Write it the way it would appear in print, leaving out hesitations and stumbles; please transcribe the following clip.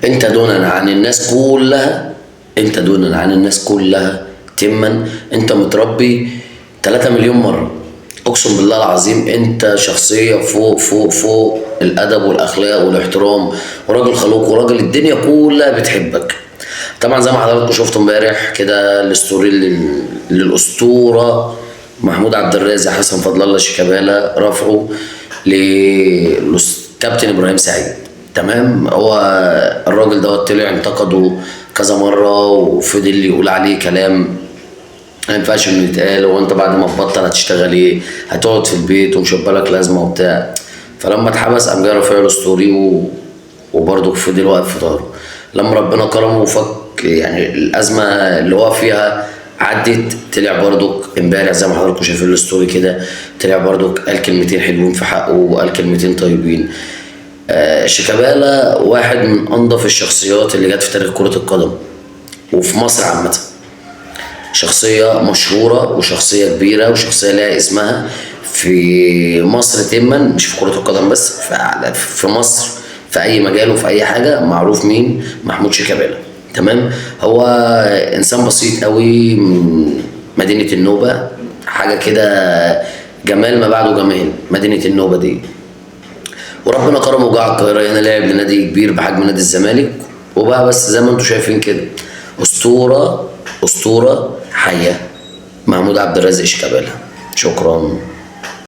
انت دونا عن الناس كلها، انت دونا عن الناس كلها تما. انت متربي 3 مليون مرة، اقسم بالله العظيم انت شخصية فوق فوق فوق الادب والاخلاق والاحترام، وراجل خلوق، وراجل الدنيا كلها بتحبك. طبعا زي ما حضراتكم شفتوا امبارح كده الستوري للاسطورة محمود عبد الرازق حسن فضل الله شيكابالا رفعه للكابتن ابراهيم سعيد. تمام. هو الراجل دوت طلع انتقده كذا مره وفضل يقول عليه كلام ما ينفعش انه يتقال، وانت بعد ما تبطل هتشتغل ايه؟ هتقعد في البيت ومش هيبقى لك لازمه وبتاع. فلما اتحبس قام جاي رافع له ستوري وبرضه فضل واقف في ظهره. لما ربنا كرمه وفك يعني الازمه اللي هو فيها عدت، طلع برضك امبارح زي ما حضراتكم شايفين الستوري كده، طلع برضك قال كلمتين حلوين في حقه وقال كلمتين طيبين. شيكابالا واحد من انظف الشخصيات اللي جت في تاريخ كرة القدم وفي مصر عامة. شخصية مشهورة وشخصية كبيرة وشخصية لها اسمها في مصر تما، مش في كرة القدم بس، في مصر في أي مجال وفي أي حاجة معروف مين محمود شيكابالا. تمام. هو إنسان بسيط قوي من مدينة النوبة، حاجة كده جمال ما بعده جمال مدينة النوبة دي. وربنا كرمه وجه على القاهرة هنا، لعب لنادي كبير بحجم نادي الزمالك وبقى بس زي ما انتم شايفين كده أسطورة، أسطورة حية محمود عبد الرازق شيكابالا. شكرا.